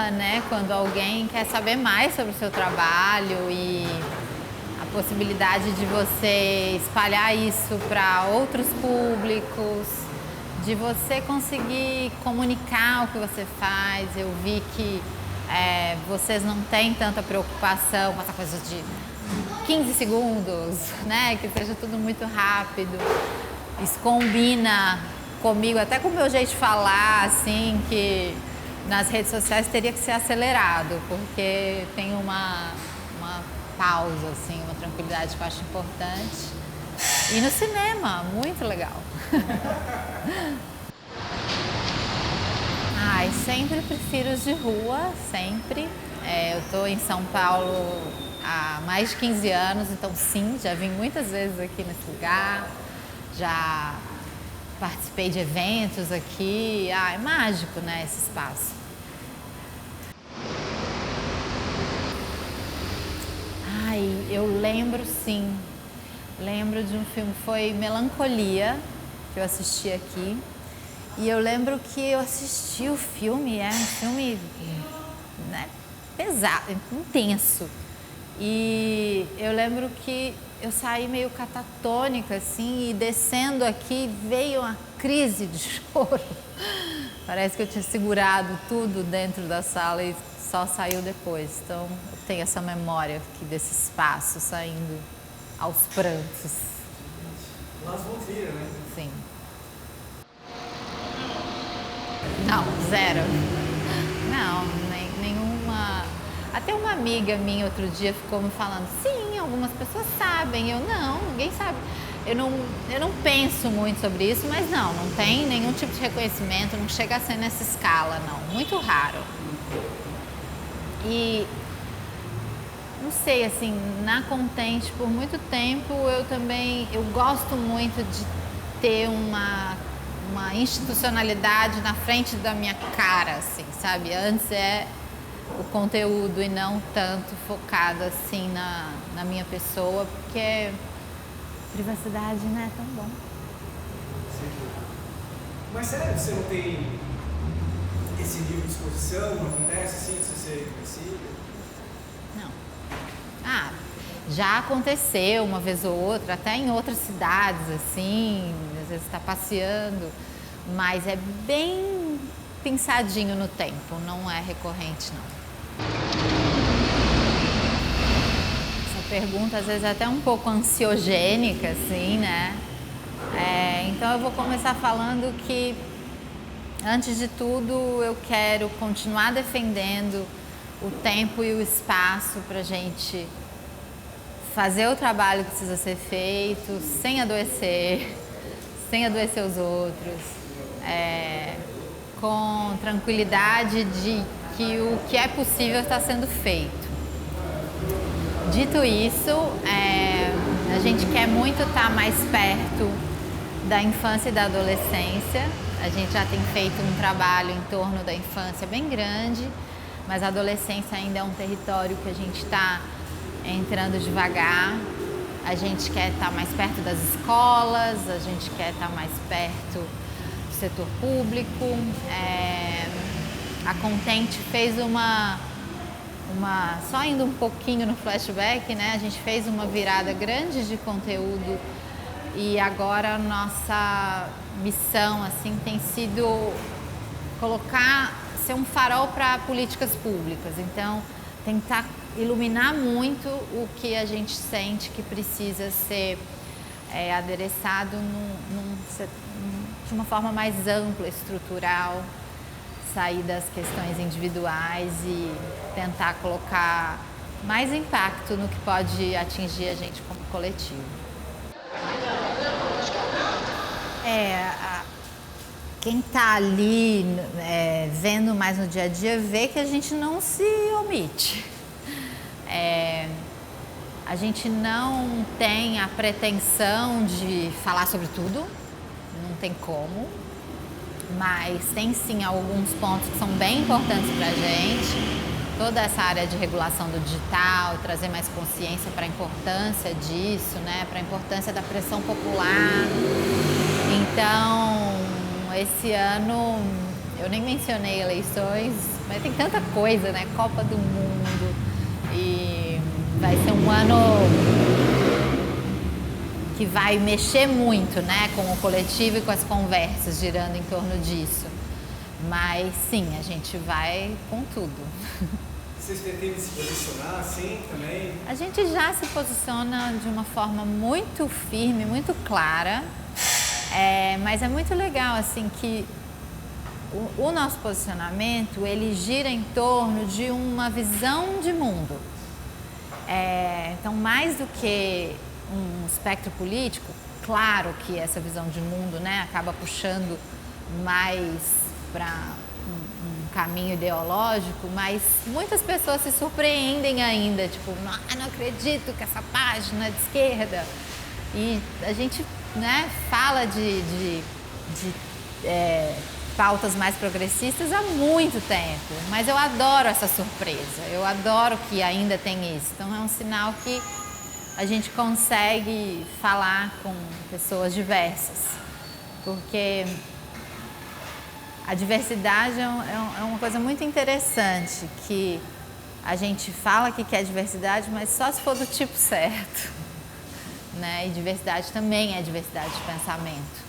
honra, né, quando alguém quer saber mais sobre o seu trabalho e a possibilidade de você espalhar isso para outros públicos, de você conseguir comunicar o que você faz. Eu vi que vocês não têm tanta preocupação com essa coisa de 15 segundos, né, que seja tudo muito rápido. Isso combina comigo, até com o meu jeito de falar, assim, que nas redes sociais teria que ser acelerado, porque tem uma pausa, assim, uma tranquilidade que eu acho importante. E no cinema, muito legal. Ai, sempre prefiro os de rua, sempre. Eu tô em São Paulo há mais de 15 anos, então sim, já vim muitas vezes aqui nesse lugar, já participei de eventos aqui. É mágico, né, esse espaço. Ai, eu lembro sim, lembro de um filme, foi Melancolia, que eu assisti aqui. E eu lembro que eu assisti o filme, é um filme, né, pesado, intenso. E eu lembro que eu saí meio catatônica, assim, e descendo aqui veio uma crise de choro. Parece que eu tinha segurado tudo dentro da sala e só saiu depois. Então, eu tenho essa memória aqui desse espaço saindo aos prantos. Las von Trier, né? Sim. Não, zero. Não, nenhuma. Até uma amiga minha outro dia ficou me falando, sim, algumas pessoas sabem. Eu, não, ninguém sabe. Eu não penso muito sobre isso, mas não tem nenhum tipo de reconhecimento, não chega a ser nessa escala, não. Muito raro. E, não sei, assim, na Contente, por muito tempo, eu gosto muito de ter uma institucionalidade na frente da minha cara, assim, sabe? Antes é o conteúdo e não tanto focado, assim, na minha pessoa, porque privacidade, né, é tão bom. Sim. Mas sério, você não tem esse nível de exposição? Não acontece, assim, de você ser reconhecido? Não. Já aconteceu uma vez ou outra, até em outras cidades, assim, às vezes está passeando, mas é bem pensadinho no tempo, não é recorrente, não. Essa pergunta, às vezes, é até um pouco ansiogênica, assim, né? Então, eu vou começar falando que, antes de tudo, eu quero continuar defendendo o tempo e o espaço para a gente fazer o trabalho que precisa ser feito, sem adoecer os outros, com tranquilidade de que o que é possível está sendo feito. Dito isso, a gente quer muito estar mais perto da infância e da adolescência. A gente já tem feito um trabalho em torno da infância bem grande, mas a adolescência ainda é um território que a gente está entrando devagar. A gente quer estar mais perto das escolas, a gente quer estar mais perto do setor público. A Contente fez só indo um pouquinho no flashback, né? A gente fez uma virada grande de conteúdo e agora a nossa missão, assim, tem sido ser um farol para políticas públicas. Então, tentar iluminar muito o que a gente sente que precisa ser adereçado de uma forma mais ampla, estrutural, sair das questões individuais e tentar colocar mais impacto no que pode atingir a gente como coletivo. Quem está ali vendo mais no dia a dia vê que a gente não se omite. A gente não tem a pretensão de falar sobre tudo, não tem como, mas tem sim alguns pontos que são bem importantes para a gente. Toda essa área de regulação do digital, trazer mais consciência para a importância disso, né? Para a importância da pressão popular. Então, esse ano eu nem mencionei eleições, mas tem tanta coisa, né? Copa do Mundo, e vai ser um ano que vai mexer muito, né, com o coletivo e com as conversas girando em torno disso. Mas sim, a gente vai com tudo. Vocês pretendem se posicionar assim também? A gente já se posiciona de uma forma muito firme, muito clara, mas é muito legal assim que o nosso posicionamento ele gira em torno de uma visão de mundo. Então, mais do que um espectro político, claro que essa visão de mundo, né, acaba puxando mais para um caminho ideológico, mas muitas pessoas se surpreendem ainda, tipo, não acredito que essa página de esquerda. E a gente, né, fala de pautas mais progressistas há muito tempo, mas eu adoro essa surpresa, eu adoro que ainda tem isso. Então é um sinal que a gente consegue falar com pessoas diversas, porque a diversidade é uma coisa muito interessante, que a gente fala que quer diversidade, mas só se for do tipo certo, né? E diversidade também é diversidade de pensamento.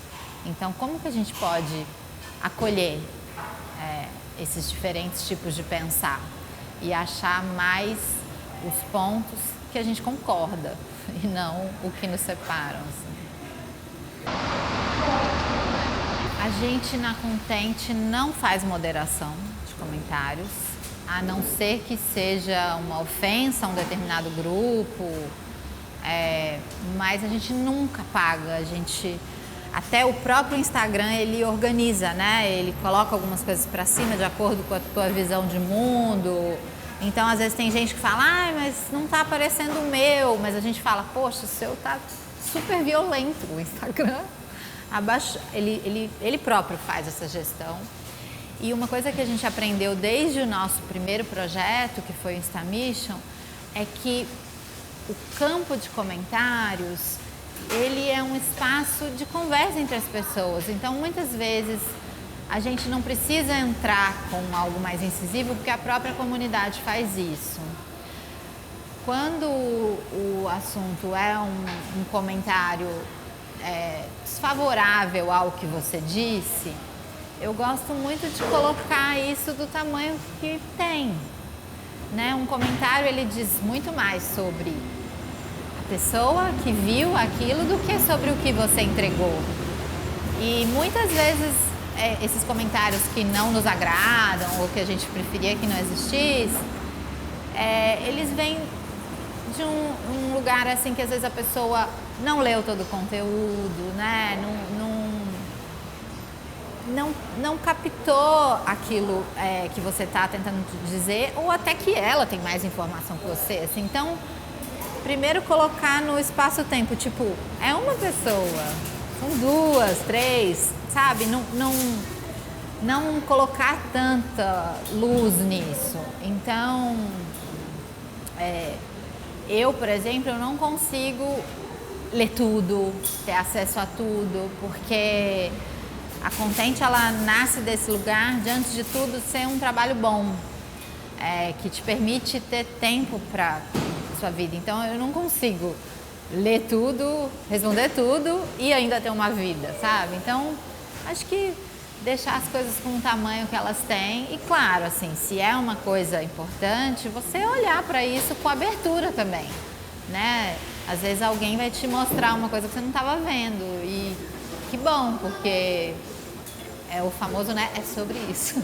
Então, como que a gente pode acolher esses diferentes tipos de pensar e achar mais os pontos que a gente concorda e não o que nos separam, assim. A gente na Contente não faz moderação de comentários, a não ser que seja uma ofensa a um determinado grupo, mas a gente nunca paga, até o próprio Instagram ele organiza, né? Ele coloca algumas coisas para cima de acordo com a tua visão de mundo. Então, às vezes tem gente que fala, mas não tá aparecendo o meu, mas a gente fala, poxa, o seu tá super violento, o Instagram. Ele próprio faz essa gestão. E uma coisa que a gente aprendeu desde o nosso primeiro projeto, que foi o InstaMission, é que o campo de comentários, ele é um espaço de conversa entre as pessoas. Então, muitas vezes, a gente não precisa entrar com algo mais incisivo, porque a própria comunidade faz isso. Quando o assunto é um comentário desfavorável ao que você disse, eu gosto muito de colocar isso do tamanho que tem, né? Um comentário, ele diz muito mais sobre a pessoa que viu aquilo do que sobre o que você entregou. E muitas vezes esses comentários que não nos agradam ou que a gente preferia que não existisse, eles vêm de um lugar assim que às vezes a pessoa não leu todo o conteúdo, né? Não captou aquilo que você está tentando dizer, ou até que ela tem mais informação que você. Assim. Então, primeiro colocar no espaço-tempo, tipo, é uma pessoa, são duas, três, sabe? Não colocar tanta luz nisso. Então, eu, por exemplo, eu não consigo ler tudo, ter acesso a tudo, porque a Contente, ela nasce desse lugar de, antes de tudo, ser um trabalho bom, que te permite ter tempo para sua vida. Então, eu não consigo ler tudo, responder tudo e ainda ter uma vida, sabe? Então, acho que deixar as coisas com o tamanho que elas têm e, claro, assim, se é uma coisa importante, você olhar para isso com abertura também, né? Às vezes alguém vai te mostrar uma coisa que você não estava vendo e que bom, porque o famoso, né, é sobre isso.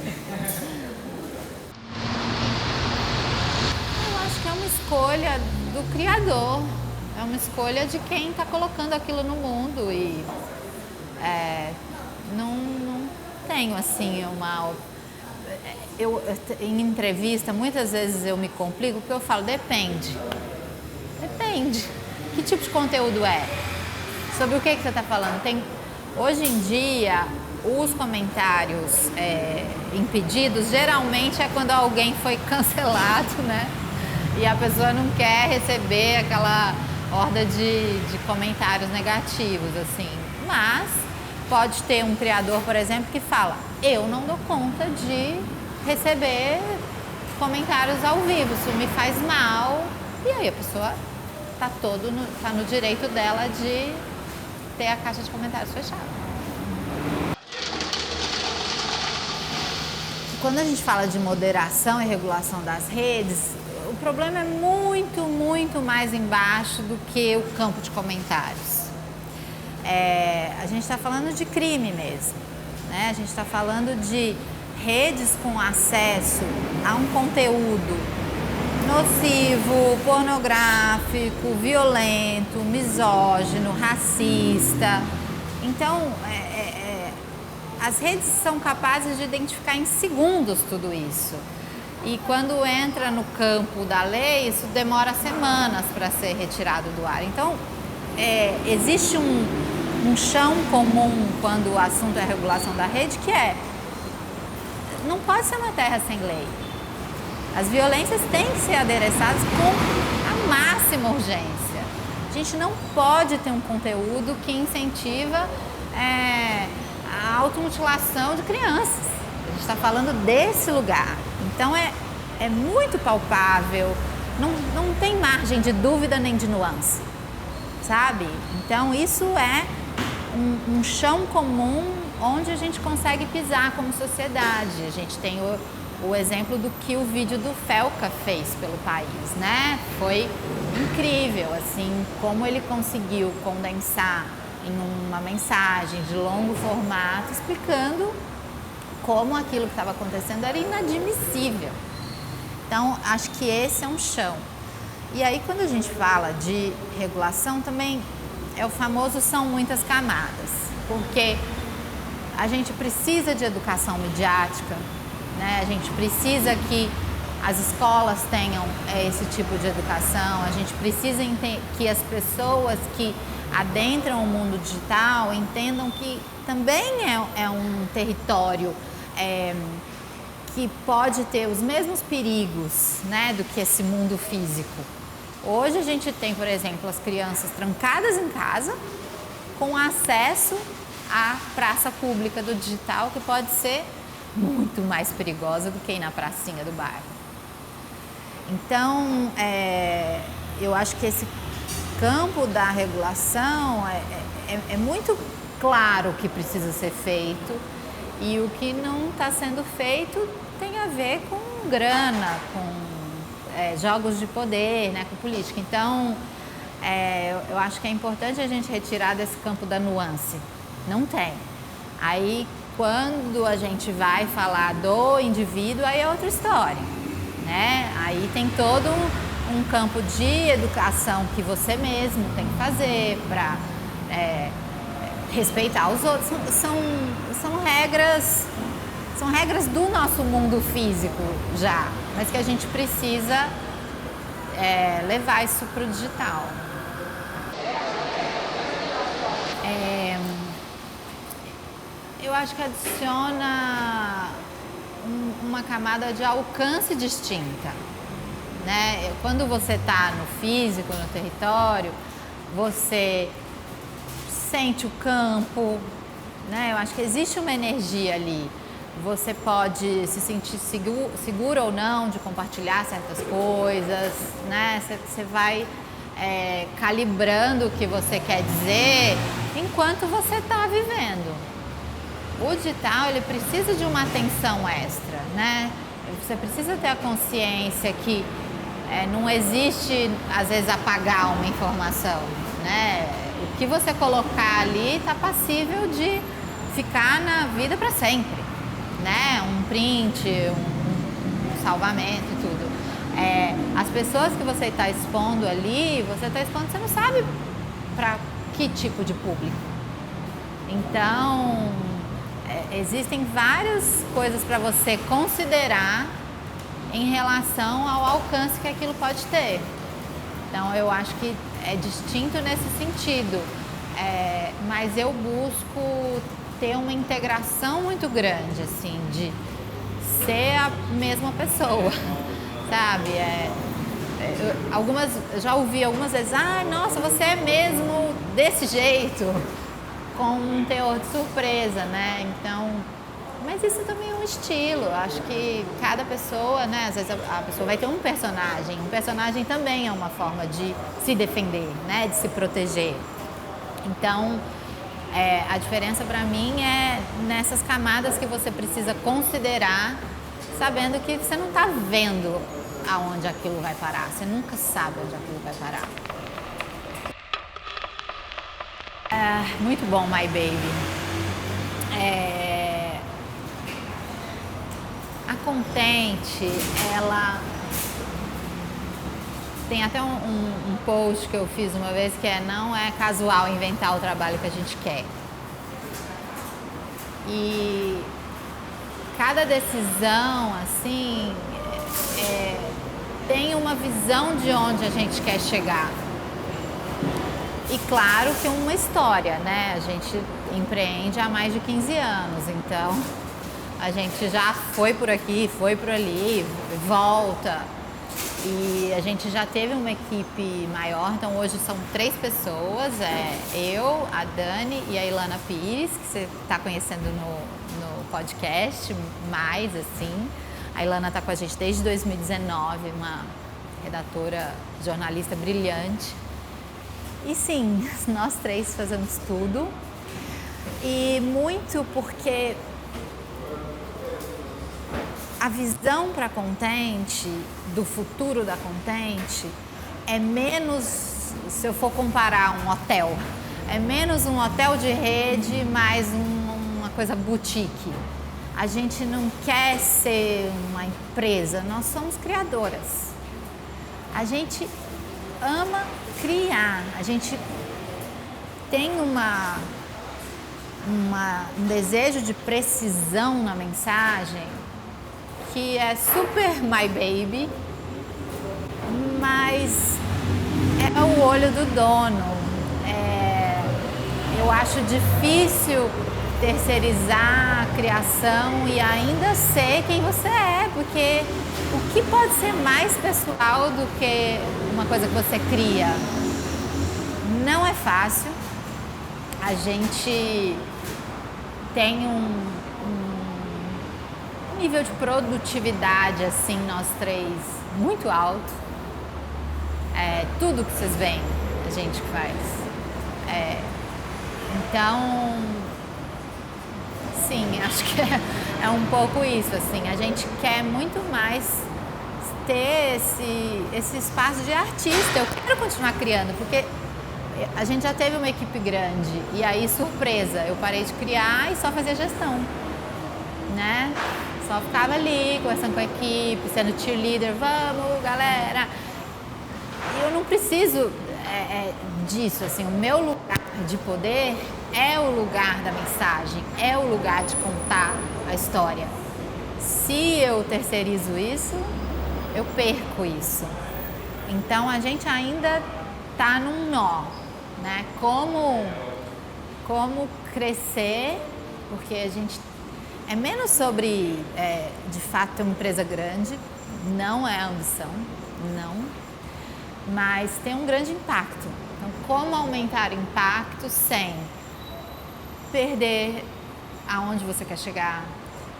Eu acho que é uma escolha do criador, é uma escolha de quem está colocando aquilo no mundo e não tenho assim em entrevista muitas vezes eu me complico porque eu falo depende. Que tipo de conteúdo é? Sobre o que você está falando? Hoje em dia, os comentários impedidos, geralmente é quando alguém foi cancelado, né? E a pessoa não quer receber aquela horda de comentários negativos, assim. Mas pode ter um criador, por exemplo, que fala: eu não dou conta de receber comentários ao vivo, isso me faz mal. E aí a pessoa tá no direito dela de ter a caixa de comentários fechada. Quando a gente fala de moderação e regulação das redes, o problema é muito, muito mais embaixo do que o campo de comentários. A gente está falando de crime mesmo, né? A gente está falando de redes com acesso a um conteúdo nocivo, pornográfico, violento, misógino, racista. Então, as redes são capazes de identificar em segundos tudo isso. E quando entra no campo da lei, isso demora semanas para ser retirado do ar. Então, existe um chão comum quando o assunto é a regulação da rede, que não pode ser uma terra sem lei. As violências têm que ser adereçadas com a máxima urgência. A gente não pode ter um conteúdo que incentiva a automutilação de crianças. A gente está falando desse lugar. Então é muito palpável, não tem margem de dúvida nem de nuance, sabe? Então isso é um chão comum onde a gente consegue pisar como sociedade. A gente tem o exemplo do que o vídeo do Felca fez pelo país, né? Foi incrível, assim, como ele conseguiu condensar em uma mensagem de longo formato, explicando como aquilo que estava acontecendo era inadmissível. Então, acho que esse é um chão. E aí, quando a gente fala de regulação, também é o famoso são muitas camadas, porque a gente precisa de educação midiática, né? A gente precisa que as escolas tenham esse tipo de educação, a gente precisa que as pessoas que adentram o mundo digital entendam que também é um território que pode ter os mesmos perigos, né, do que esse mundo físico. Hoje a gente tem, por exemplo, as crianças trancadas em casa com acesso à praça pública do digital, que pode ser muito mais perigosa do que ir na pracinha do bairro. Então, eu acho que esse campo da regulação é muito claro o que precisa ser feito, e o que não está sendo feito tem a ver com grana, com jogos de poder, né, com política. Então, eu acho que é importante a gente retirar desse campo da nuance. Não tem. Aí, quando a gente vai falar do indivíduo, aí é outra história, né? Aí tem todo um campo de educação que você mesmo tem que fazer para respeitar os outros. São regras do nosso mundo físico já, mas que a gente precisa levar isso para o digital. Eu acho que adiciona uma camada de alcance distinta, né? Quando você está no físico, no território, você sente o campo, né? Eu acho que existe uma energia ali. Você pode se sentir seguro ou não de compartilhar certas coisas, né? Você vai calibrando o que você quer dizer enquanto você está vivendo. O digital, ele precisa de uma atenção extra, né? Você precisa ter a consciência que não existe, às vezes, apagar uma informação, né? O que você colocar ali está passível de ficar na vida para sempre, né? Um print, um salvamento e tudo. As pessoas que você está expondo ali, você não sabe para que tipo de público. Então, existem várias coisas para você considerar em relação ao alcance que aquilo pode ter. Então, eu acho que é distinto nesse sentido, mas eu busco ter uma integração muito grande, assim, de ser a mesma pessoa, sabe? Já ouvi algumas vezes: nossa, você é mesmo desse jeito, com um teor de surpresa, né? Então, mas isso também é um estilo. Acho que cada pessoa, né? Às vezes a pessoa vai ter um personagem. Um personagem também é uma forma de se defender, né? De se proteger. Então, a diferença para mim é nessas camadas que você precisa considerar, sabendo que você não está vendo aonde aquilo vai parar. Você nunca sabe onde aquilo vai parar. Muito bom, My Baby. A Contente, ela tem até um post que eu fiz uma vez que não é casual inventar o trabalho que a gente quer. E cada decisão, assim, tem uma visão de onde a gente quer chegar. E claro que uma história, né? A gente empreende há mais de 15 anos, então a gente já foi por aqui, foi por ali, volta. E a gente já teve uma equipe maior, então hoje são 3 pessoas, eu, a Dani e a Ilana Pires, que você está conhecendo no podcast, mais assim. A Ilana está com a gente desde 2019, uma redatora, jornalista brilhante. E sim, nós 3 fazemos tudo. E muito porque a visão para a Contente, do futuro da Contente, é menos, se eu for comparar um hotel, é menos um hotel de rede, mais uma coisa boutique. A gente não quer ser uma empresa, nós somos criadoras. A gente ama criar, a gente tem um desejo de precisão na mensagem que é super My Baby, mas é o olho do dono. Eu acho difícil terceirizar a criação e ainda ser quem você é, porque o que pode ser mais pessoal do que uma coisa que você cria? Não é fácil. A gente tem um nível de produtividade, assim, nós 3, muito alto. Tudo que vocês veem, a gente faz. Então, sim, acho que é um pouco isso, assim. A gente quer muito mais ter esse espaço de artista. Eu quero continuar criando, porque a gente já teve uma equipe grande e aí, surpresa, eu parei de criar e só fazia gestão, né? Só ficava ali, conversando com a equipe, sendo cheerleader, vamos, galera. E eu não preciso disso, assim, o meu lugar de poder é o lugar da mensagem, é o lugar de contar a história. Se eu terceirizo isso, eu perco isso. Então a gente ainda tá num nó, né? Como crescer, porque a gente é menos sobre, de fato, ter uma empresa grande, não é a ambição, não, mas tem um grande impacto. Então, como aumentar impacto sem perder aonde você quer chegar,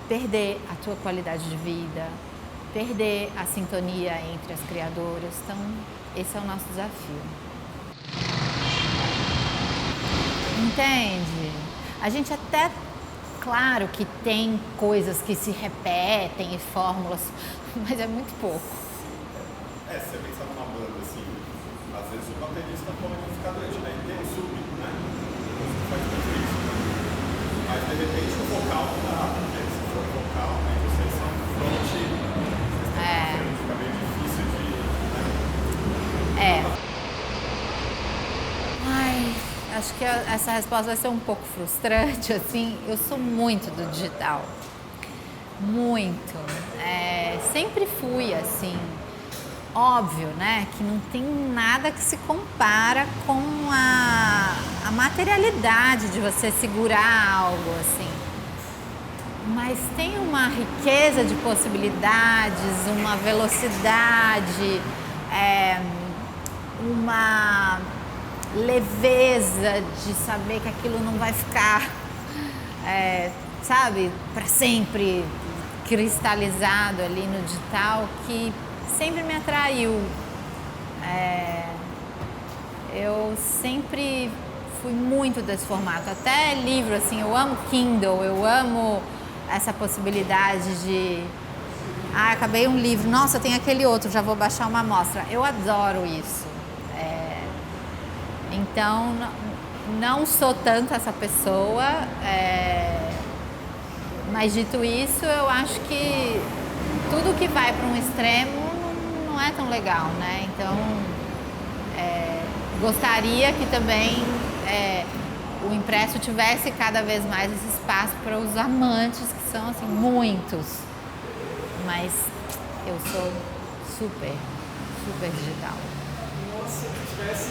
perder a tua qualidade de vida, perder a sintonia entre as criadoras. Então, esse é o nosso desafio. Entende? A gente até, claro que tem coisas que se repetem e fórmulas, mas é muito pouco. Se você pensar numa banda assim, às vezes o baterista pode ficar doente, né? E tem um sub, né? Você faz muito isso. Mas de repente o vocal não dá, porque se for vocal, aí vocês são front, fica bem difícil de. Né? Ai, acho que essa resposta vai ser um pouco frustrante, assim. Eu sou muito do digital. Muito. Sempre fui assim. Óbvio, né, que não tem nada que se compara com a materialidade de você segurar algo, assim. Mas tem uma riqueza de possibilidades, uma velocidade, leveza de saber que aquilo não vai ficar, sabe, para sempre cristalizado ali no digital, que sempre me atraiu. Eu sempre fui muito desse formato, até livro, assim, eu amo Kindle, eu amo essa possibilidade de acabei um livro, nossa, tem aquele outro, já vou baixar uma amostra. Eu adoro isso. Então, não sou tanto essa pessoa, mas dito isso, eu acho que tudo que vai para um extremo não é tão legal, né? Então, gostaria que também o impresso tivesse cada vez mais esse espaço para os amantes, que são, assim, muitos. Mas eu sou super digital. Nossa, se tivesse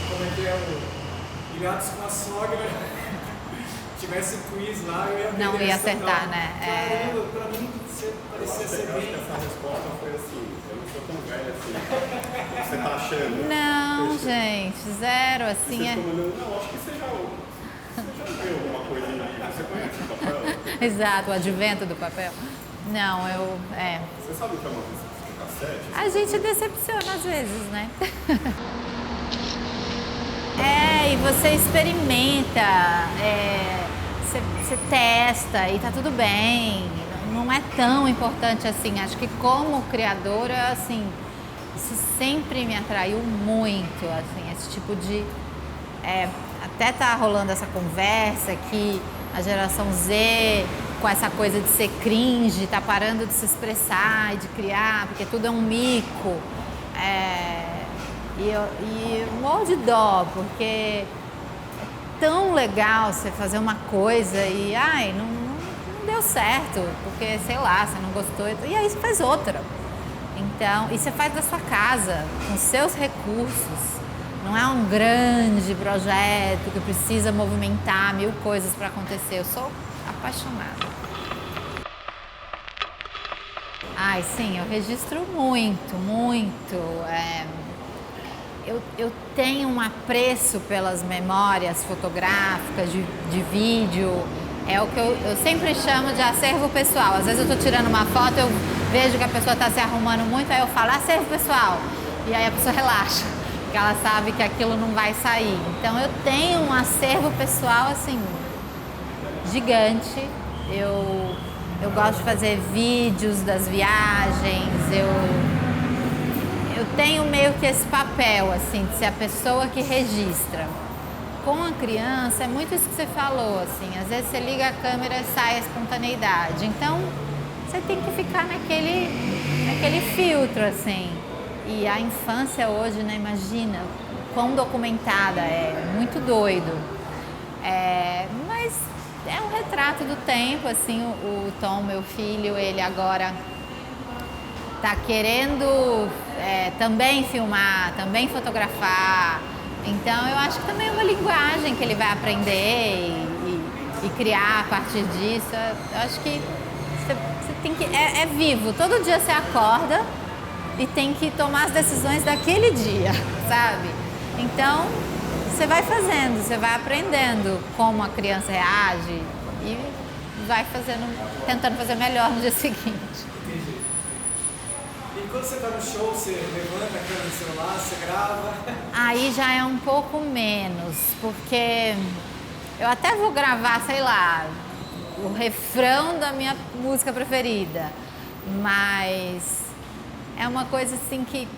como é que é o Ligados com a Sogra, tivesse um quiz lá, eu ia não ia acertar, né? Caramba, pra mim parecia ser bem... Essa resposta foi assim, eu não sou tão velha assim, você tá achando? Não, gente, zero, assim. Vocês estão olhando, não, acho que você já viu alguma coisa em livro, você conhece o papel? Exato, o advento do papel. Não, Você sabe o que é uma revista de cassete? A gente decepciona às vezes, né? E você experimenta, você testa e tá tudo bem. Não é tão importante assim. Acho que como criadora, assim, isso sempre me atraiu muito, assim, esse tipo de... até tá rolando essa conversa que a geração Z, com essa coisa de ser cringe, tá parando de se expressar e de criar, porque tudo é um mico. E eu morro de dó, porque é tão legal você fazer uma coisa e não deu certo, porque sei lá, você não gostou, e aí você faz outra. Então, e você faz da sua casa, com seus recursos. Não é um grande projeto que precisa movimentar 1000 coisas para acontecer. Eu sou apaixonada. Sim, eu registro muito. Eu tenho um apreço pelas memórias fotográficas, de vídeo. É o que eu sempre chamo de acervo pessoal. Às vezes eu estou tirando uma foto, eu vejo que a pessoa está se arrumando muito, aí eu falo acervo pessoal. E aí a pessoa relaxa, porque ela sabe que aquilo não vai sair. Então eu tenho um acervo pessoal, assim, gigante. Eu gosto de fazer vídeos das viagens, eu tenho meio que esse papel, assim, de ser a pessoa que registra. Com a criança, é muito isso que você falou, assim, às vezes você liga a câmera e sai a espontaneidade. Então, você tem que ficar naquele filtro, assim. E a infância hoje, né, imagina quão documentada muito doido. Mas é um retrato do tempo, assim, o Tom, meu filho, ele agora tá querendo também filmar, também fotografar. Então eu acho que também é uma linguagem que ele vai aprender e criar a partir disso. Eu acho que você tem que... É vivo, todo dia você acorda e tem que tomar as decisões daquele dia, sabe? Então você vai fazendo, você vai aprendendo como a criança reage e vai tentando fazer melhor no dia seguinte. Entendi. E quando você está no show, você levanta a câmera do celular, você grava? Aí já é um pouco menos, porque eu até vou gravar, sei lá, o refrão da minha música preferida, mas é uma coisa assim que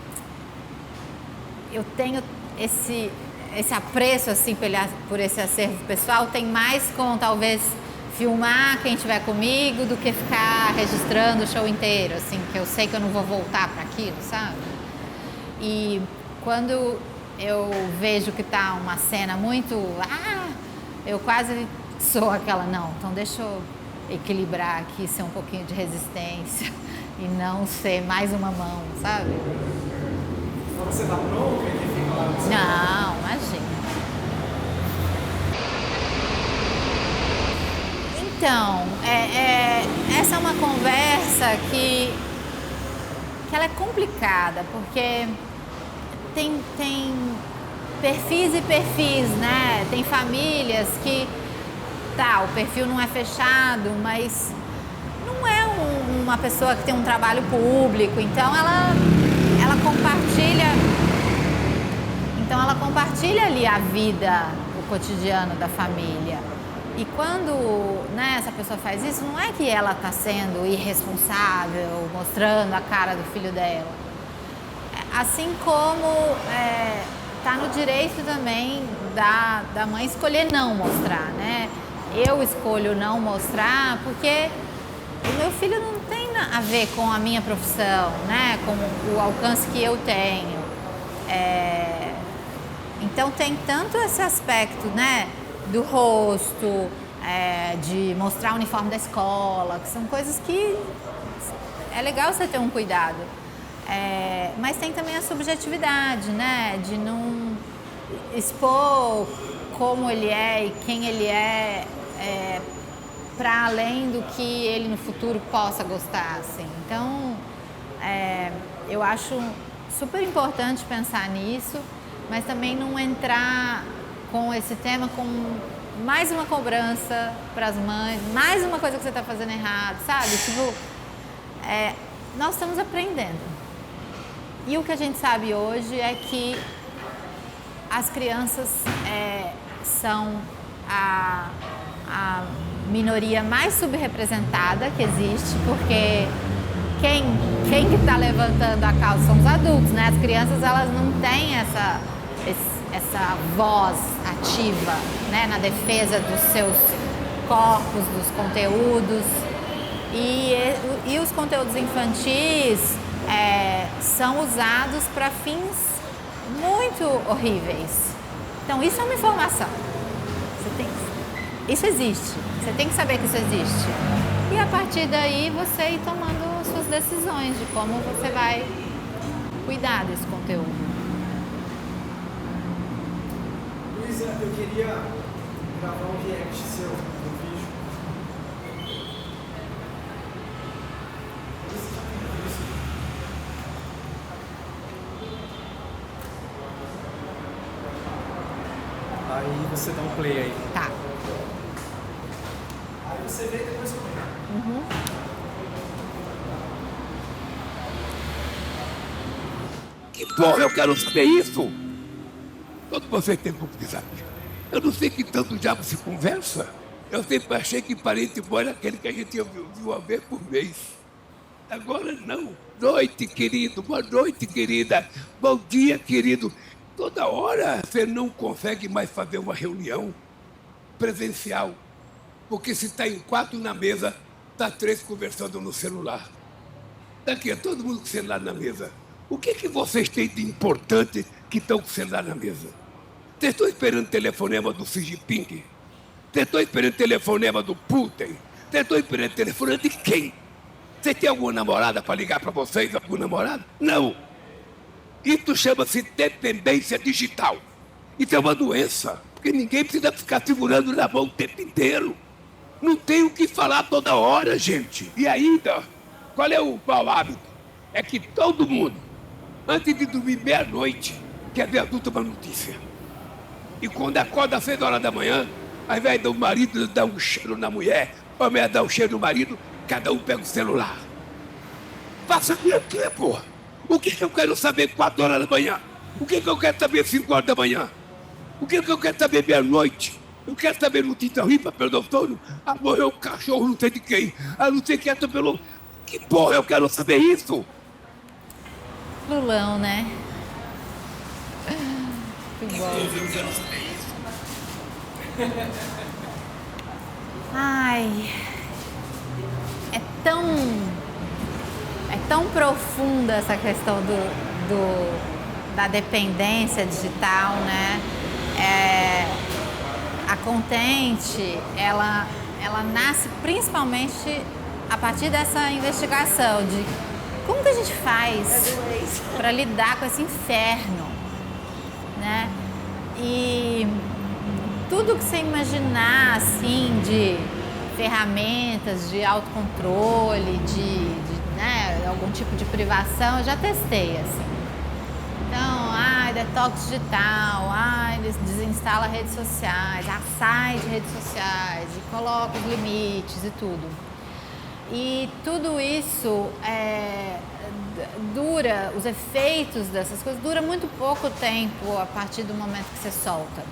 eu tenho esse apreço assim por esse acervo pessoal, tem mais com talvez filmar quem estiver comigo do que ficar registrando o show inteiro, assim, que eu sei que eu não vou voltar para aquilo, sabe? E quando eu vejo que tá uma cena muito... eu quase sou aquela, não, então deixa eu equilibrar aqui, ser um pouquinho de resistência e não ser mais uma mão, sabe? Quando você tá pronto, ele fica lá no Não, imagina. Então, essa é uma conversa que ela é complicada, porque tem perfis e perfis, né? Tem famílias que, tá, o perfil não é fechado, mas não é uma pessoa que tem um trabalho público, então ela compartilha ali a vida, o cotidiano da família. E quando, né, essa pessoa faz isso, não é que ela está sendo irresponsável, mostrando a cara do filho dela. Assim como está no direito também da mãe escolher não mostrar, né? Eu escolho não mostrar porque o meu filho não tem a ver com a minha profissão, né? Com o alcance que eu tenho. Então tem tanto esse aspecto, né? Do rosto, de mostrar o uniforme da escola, que são coisas que é legal você ter um cuidado. Mas tem também a subjetividade, né? De não expor como ele é e quem ele é, para além do que ele no futuro possa gostar, assim. Então, eu acho super importante pensar nisso, mas também não entrar com esse tema com mais uma cobrança para as mães, mais uma coisa que você está fazendo errado, sabe? Tipo, nós estamos aprendendo. E o que a gente sabe hoje é que as crianças são a minoria mais subrepresentada que existe, porque quem que está levantando a causa são os adultos, né? As crianças, elas não têm essa voz ativa, né, na defesa dos seus corpos, dos conteúdos. E os conteúdos infantis são usados para fins muito horríveis. Então, isso é uma informação. Isso existe. Você tem que saber que isso existe. E a partir daí, você ir tomando suas decisões de como você vai cuidar desse conteúdo. Luísa, eu queria gravar um react seu no vídeo. Aí você dá um play aí. Tá. Aí você vê e depois comenta. Uhum. Que porra, eu quero saber isso! Todo você tem como saber. Eu não sei que tanto diabo se conversa. Eu sempre achei que parente bom era aquele que a gente viu uma vez por mês. Agora não. Noite, querido. Boa noite, querida. Bom dia, querido. Toda hora você não consegue mais fazer uma reunião presencial. Porque se está em 4 na mesa, está 3 conversando no celular. Daqui, todo mundo com o celular na mesa. O que vocês têm de importante que estão com o celular na mesa? Vocês estão esperando o telefonema do Xi Jinping? Vocês estão esperando o telefonema do Putin? Vocês estão esperando o telefonema de quem? Você tem alguma namorada para ligar para vocês? Algum namorado? Não. Isso chama-se dependência digital. Isso é uma doença, porque ninguém precisa ficar segurando na mão o tempo inteiro. Não tem o que falar toda hora, gente. E ainda, qual é o mau hábito? É que todo mundo, antes de dormir meia-noite, quer ver as últimas notícias. E quando acorda às 6 horas da manhã, ao invés do marido dar um cheiro na mulher, a mulher dar um cheiro no marido, cada um pega o celular. Passa o quê, porra? O que eu quero saber 4 horas da manhã? O que eu quero saber 5 horas da manhã? O que eu quero saber meia-noite? Eu quero saber notícia ruim para perder o sono. Ah, morreu um cachorro, não sei de quem. Ah, não sei quem atropelou. Que porra, eu quero saber isso? Lulão, né? Muito bom. Eu quero saber isso. Ai, é tão profunda essa questão da dependência digital, né? A Contente, ela nasce principalmente a partir dessa investigação de como que a gente faz para lidar com esse inferno, né? E tudo que você imaginar, assim, de ferramentas, de autocontrole, de né, algum tipo de privação, eu já testei, assim. Então, ai, detox digital, ai, desinstala redes sociais, sai de redes sociais e coloca os limites e tudo. E tudo isso dura, os efeitos dessas coisas dura muito pouco tempo a partir do momento que você solta.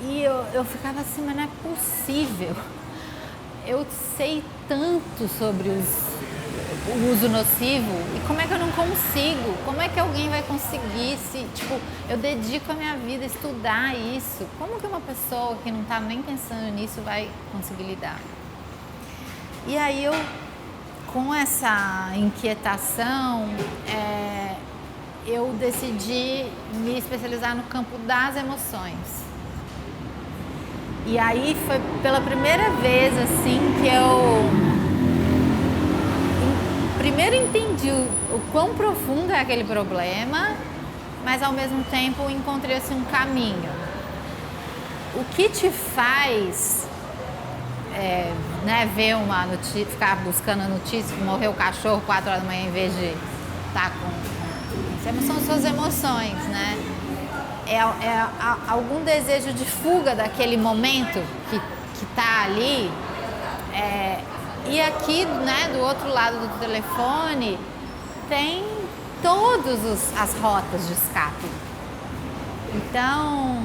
E eu ficava assim, mas não é possível. Eu sei tanto sobre o uso nocivo e como é que eu não consigo? Como é que alguém vai conseguir se, tipo, eu dedico a minha vida a estudar isso? Como que uma pessoa que não está nem pensando nisso vai conseguir lidar? E aí eu, com essa inquietação, eu decidi me especializar no campo das emoções. E aí foi pela primeira vez assim que eu primeiro entendi o quão profundo é aquele problema, mas ao mesmo tempo encontrei assim, um caminho. O que te faz ver uma notícia, ficar buscando a notícia que morreu o cachorro 4 horas da manhã em vez de estar são suas emoções, né? Algum desejo de fuga daquele momento que está ali. E aqui, né, do outro lado do telefone, tem todas as rotas de escape. Então,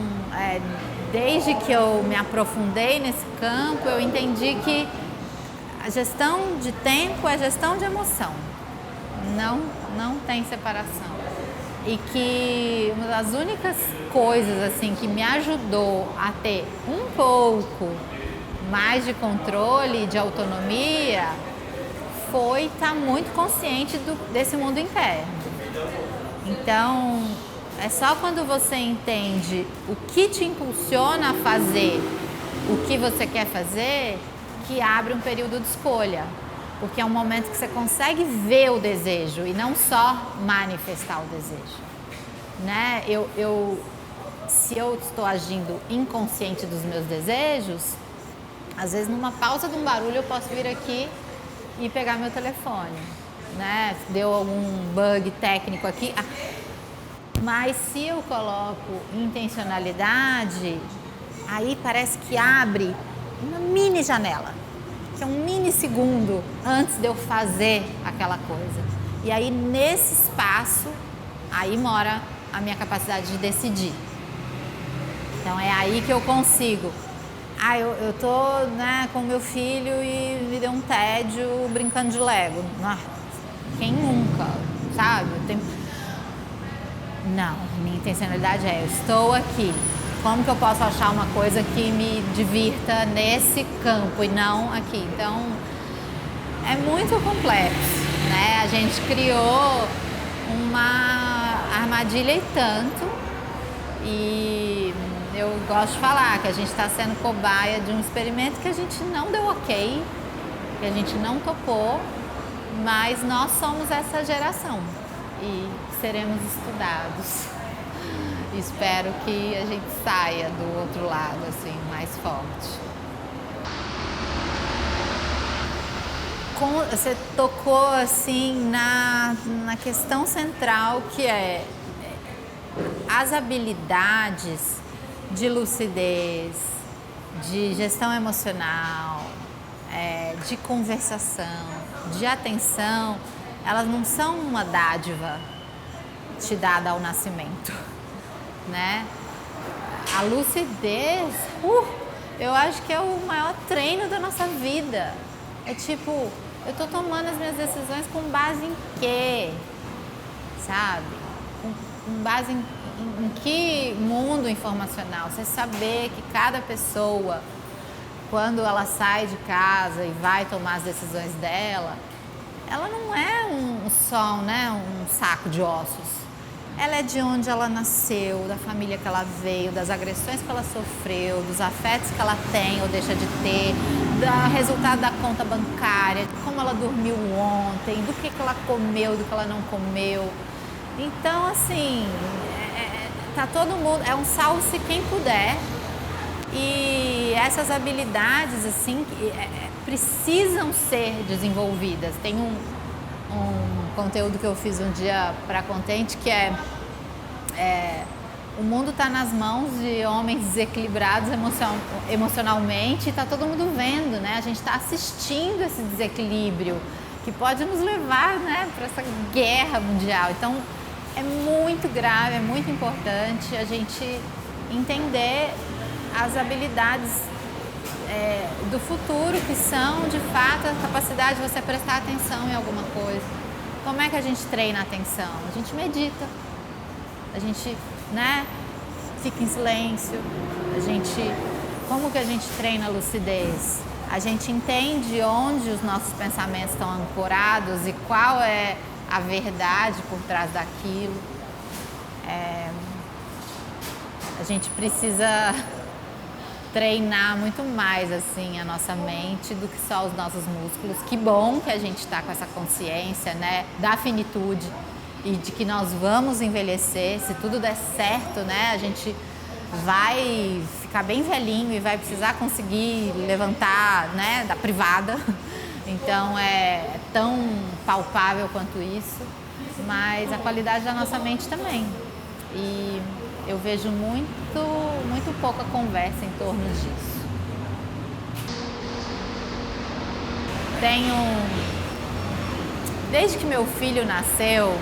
desde que eu me aprofundei nesse campo, eu entendi que a gestão de tempo é gestão de emoção. Não tem separação. E que uma das únicas coisas assim que me ajudou a ter um pouco mais de controle, de autonomia, foi estar muito consciente desse mundo interno. Então, é só quando você entende o que te impulsiona a fazer o que você quer fazer que abre um período de escolha. Porque é um momento que você consegue ver o desejo e não só manifestar o desejo. Né? Se eu estou agindo inconsciente dos meus desejos, às vezes numa pausa de um barulho eu posso vir aqui e pegar meu telefone. Né? Deu algum bug técnico aqui. Mas se eu coloco intencionalidade, aí parece que abre uma mini janela. Que é um mini segundo antes de eu fazer aquela coisa. E aí, nesse espaço, aí mora a minha capacidade de decidir. Então, é aí que eu consigo. Eu tô, né, com meu filho e me deu um tédio brincando de Lego. Quem nunca, sabe? Não, minha intencionalidade eu estou aqui. Como que eu posso achar uma coisa que me divirta nesse campo e não aqui? Então, é muito complexo, né? A gente criou uma armadilha e tanto, e eu gosto de falar que a gente está sendo cobaia de um experimento que a gente não deu ok, que a gente não topou, mas nós somos essa geração e seremos estudados. Espero que a gente saia do outro lado, assim, mais forte. Você tocou, assim, na questão central, que é as habilidades de lucidez, de gestão emocional, de conversação, de atenção, elas não são uma dádiva te dada ao nascimento. Né? A lucidez, eu acho que é o maior treino da nossa vida. É tipo, eu tô tomando as minhas decisões com base em quê? Sabe? Com base em que mundo informacional? Você saber que cada pessoa, quando ela sai de casa e vai tomar as decisões dela, ela não é só, né, um saco de ossos. Ela é de onde ela nasceu, da família que ela veio, das agressões que ela sofreu, dos afetos que ela tem ou deixa de ter, do resultado da conta bancária, de como ela dormiu ontem, do que ela comeu, do que ela não comeu. Então, assim, tá todo mundo, é um salve-se quem puder. E essas habilidades, assim, precisam ser desenvolvidas. Tem um conteúdo que eu fiz um dia para Contente, que o mundo está nas mãos de homens desequilibrados emocionalmente e está todo mundo vendo, né? A gente está assistindo esse desequilíbrio que pode nos levar, né, para essa guerra mundial. Então, é muito grave, é muito importante a gente entender as habilidades do futuro, que são, de fato, a capacidade de você prestar atenção em alguma coisa. Como é que a gente treina a atenção? A gente medita, a gente, né, fica em silêncio, como que a gente treina a lucidez? A gente entende onde os nossos pensamentos estão ancorados e qual é a verdade por trás daquilo. A gente precisa treinar muito mais assim a nossa mente do que só os nossos músculos. Que bom que a gente está com essa consciência, né, da finitude e de que nós vamos envelhecer. Se tudo der certo, né, a gente vai ficar bem velhinho e vai precisar conseguir levantar, né, da privada. Então é tão palpável quanto isso, mas a qualidade da nossa mente também. E eu vejo muito pouca conversa em torno disso. Desde que meu filho nasceu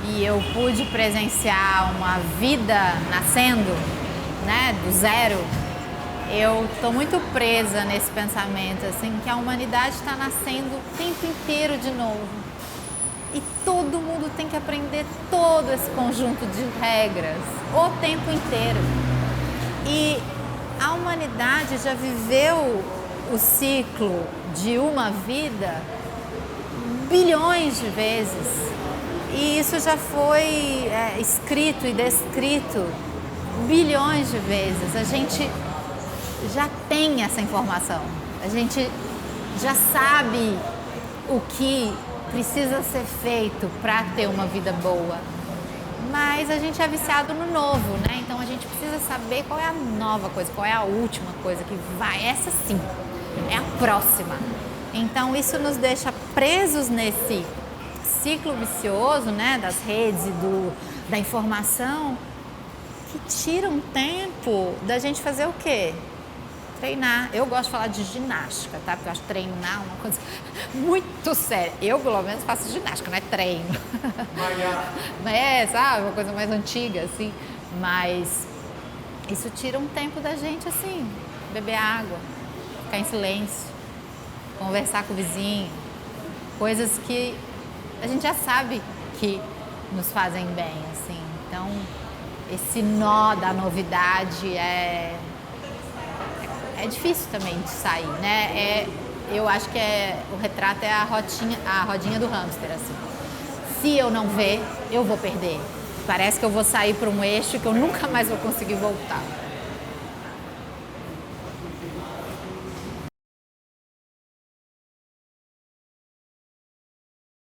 e eu pude presenciar uma vida nascendo, né, do zero, eu estou muito presa nesse pensamento, assim, que a humanidade está nascendo o tempo inteiro de novo. E todo mundo tem que aprender todo esse conjunto de regras o tempo inteiro. E a humanidade já viveu o ciclo de uma vida bilhões de vezes. E isso já foi escrito e descrito bilhões de vezes. A gente já tem essa informação. A gente já sabe o que precisa ser feito para ter uma vida boa, mas a gente é viciado no novo, né? Então a gente precisa saber qual é a nova coisa, qual é a última coisa que vai, essa sim, é a próxima. Então isso nos deixa presos nesse ciclo vicioso, né, das redes e da informação, que tira um tempo da gente fazer o quê? Treinar. Eu gosto de falar de ginástica, tá? Porque eu acho treinar uma coisa muito séria. Eu, pelo menos, faço ginástica, não é treino. Sabe? Uma coisa mais antiga, assim. Mas isso tira um tempo da gente, assim, beber água, ficar em silêncio, conversar com o vizinho. Coisas que a gente já sabe que nos fazem bem, assim. Então, esse nó da novidade é difícil também de sair, né? Eu acho que o retrato é a rodinha do hamster, assim. Se eu não ver, eu vou perder. Parece que eu vou sair para um eixo que eu nunca mais vou conseguir voltar.